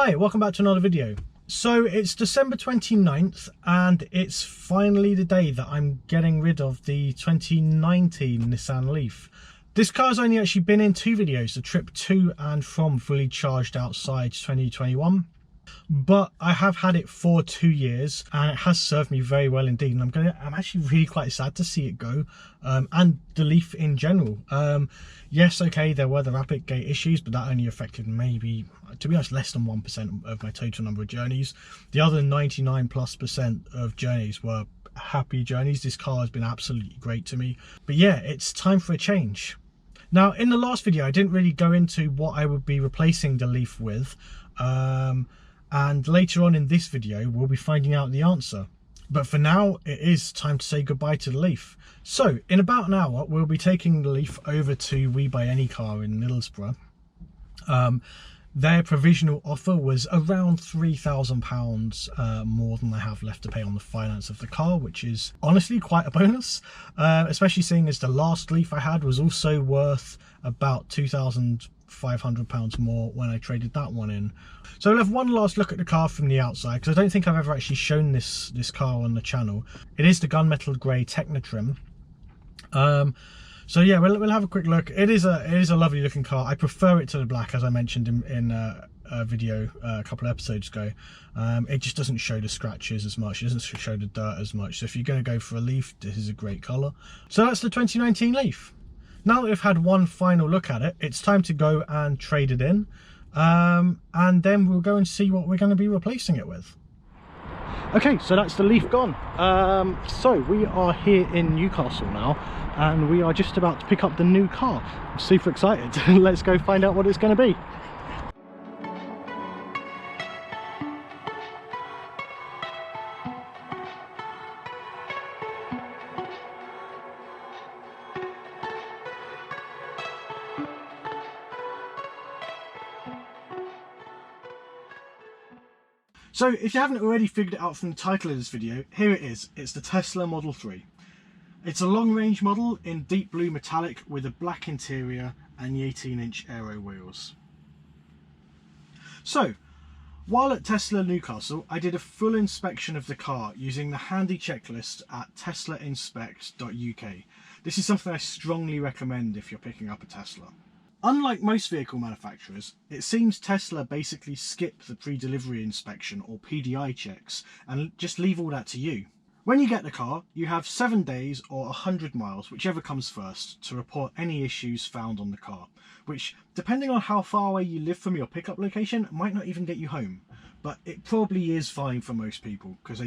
Hi, welcome back to another video. So it's December 29th and it's finally the day that I'm getting rid of the 2019 Nissan Leaf. This car's only actually been in two videos, the trip to and from Fully Charged Outside 2021. But I have had it for 2 years and it has served me very well indeed, and I'm actually really quite sad to see it go, and the Leaf in general. Yes, okay, there were the Rapid Gate issues, but that only affected maybe, to be honest, less than 1% of my total number of journeys. The other 99+% of journeys were happy journeys. This car has been absolutely great to me. But yeah, it's time for a change. Now, in the last video, I didn't really go into what I would be replacing the Leaf with. And later on in this video, we'll be finding out the answer. But for now, it is time to say goodbye to the Leaf. So, in about an hour, we'll be taking the Leaf over to We Buy Any Car in Middlesbrough. Their provisional offer was around £3,000 more than I have left to pay on the finance of the car, which is honestly quite a bonus, especially seeing as the last Leaf I had was also worth about £2,500 more when I traded that one in. So we'll have one last look at the car from the outside, because I don't think I've ever actually shown this car on the channel. It is the gunmetal grey Techno trim. So yeah, we'll have a quick look. It is a lovely looking car. I prefer it to the black, as I mentioned in a video a couple of episodes ago. It just doesn't show the scratches as much. It doesn't show the dirt as much. So if you're going to go for a Leaf, this is a great colour. So that's the 2019 Leaf. Now that we've had one final look at it, it's time to go and trade it in. And then we'll go and see what we're going to be replacing it with. Okay, so that's the Leaf gone. So we are here in Newcastle now, and we are just about to pick up the new car. I'm super excited. Let's go find out what it's going to be. So if you haven't already figured it out from the title of this video, here it is. It's the Tesla Model 3. It's a long-range model in deep blue metallic with a black interior and the 18-inch aero wheels. So, while at Tesla Newcastle, I did a full inspection of the car using the handy checklist at teslainspect.uk. This is something I strongly recommend if you're picking up a Tesla. Unlike most vehicle manufacturers, it seems Tesla basically skip the pre-delivery inspection or PDI checks and just leave all that to you. When you get the car, you have 7 days or 100 miles, whichever comes first, to report any issues found on the car, which, depending on how far away you live from your pickup location, might not even get you home. But it probably is fine for most people, because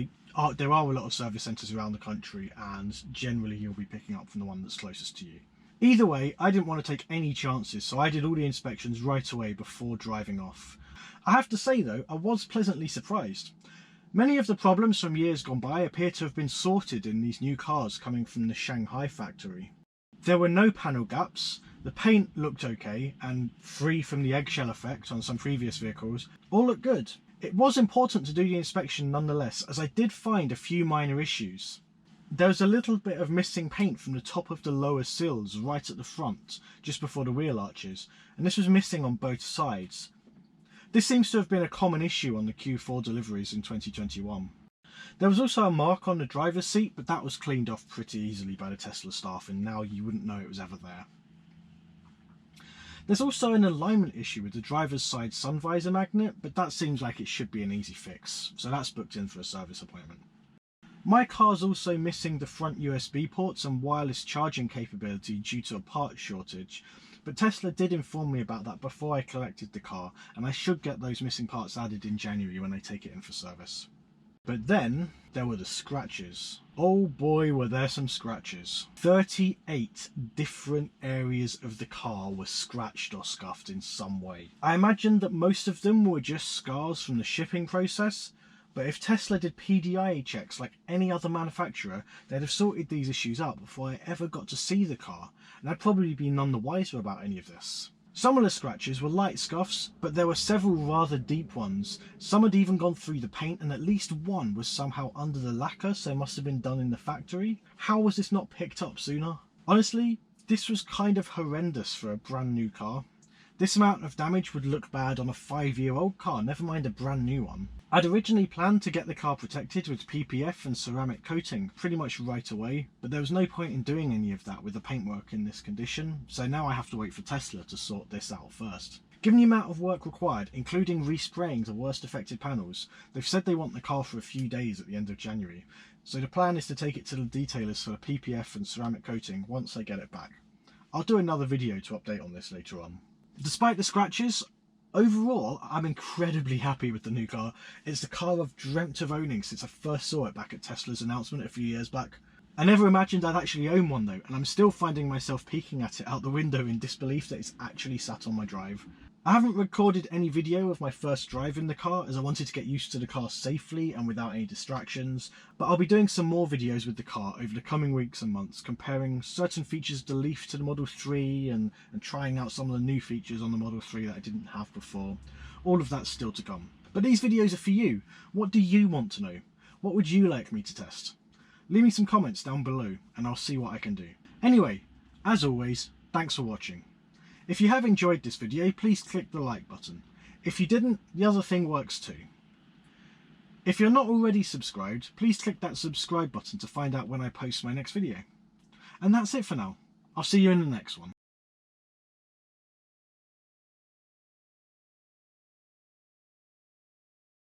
there are a lot of service centres around the country, and generally you'll be picking up from the one that's closest to you. Either way, I didn't want to take any chances, so I did all the inspections right away before driving off. I have to say though, I was pleasantly surprised. Many of the problems from years gone by appear to have been sorted in these new cars coming from the Shanghai factory. There were no panel gaps, the paint looked okay and free from the eggshell effect on some previous vehicles. All looked good. It was important to do the inspection nonetheless, as I did find a few minor issues. There was a little bit of missing paint from the top of the lower sills right at the front, just before the wheel arches, and this was missing on both sides. This seems to have been a common issue on the Q4 deliveries in 2021. There was also a mark on the driver's seat, but that was cleaned off pretty easily by the Tesla staff, and now you wouldn't know it was ever there. There's also an alignment issue with the driver's side sun visor magnet, but that seems like it should be an easy fix, so that's booked in for a service appointment. My car's also missing the front USB ports and wireless charging capability due to a part shortage, but Tesla did inform me about that before I collected the car, and I should get those missing parts added in January when I take it in for service. But then there were the scratches. Oh boy, were there some scratches. 38 different areas of the car were scratched or scuffed in some way. I imagine that most of them were just scars from the shipping process, but if Tesla did PDI checks like any other manufacturer, they'd have sorted these issues out before I ever got to see the car, and I'd probably be none the wiser about any of this. Some of the scratches were light scuffs, but there were several rather deep ones. Some had even gone through the paint, and at least one was somehow under the lacquer, so it must have been done in the factory. How was this not picked up sooner? Honestly, this was kind of horrendous for a brand new car. This amount of damage would look bad on a 5-year-old car, never mind a brand new one. I'd originally planned to get the car protected with PPF and ceramic coating pretty much right away, but there was no point in doing any of that with the paintwork in this condition, so now I have to wait for Tesla to sort this out first. Given the amount of work required, including respraying the worst affected panels, they've said they want the car for a few days at the end of January, so the plan is to take it to the detailers for the PPF and ceramic coating once I get it back. I'll do another video to update on this later on. Despite the scratches, overall I'm incredibly happy with the new car. It's the car I've dreamt of owning since I first saw it back at Tesla's announcement a few years back. I never imagined I'd actually own one though, and I'm still finding myself peeking at it out the window in disbelief that it's actually sat on my drive. I haven't recorded any video of my first drive in the car as I wanted to get used to the car safely and without any distractions, but I'll be doing some more videos with the car over the coming weeks and months, comparing certain features of the Leaf to the Model 3 and trying out some of the new features on the Model 3 that I didn't have before. All of that's still to come. But these videos are for you. What do you want to know? What would you like me to test? Leave me some comments down below and I'll see what I can do. Anyway, as always, thanks for watching. If you have enjoyed this video, please click the like button. If you didn't, the other thing works too. If you're not already subscribed, please click that subscribe button to find out when I post my next video. And that's it for now. I'll see you in the next one.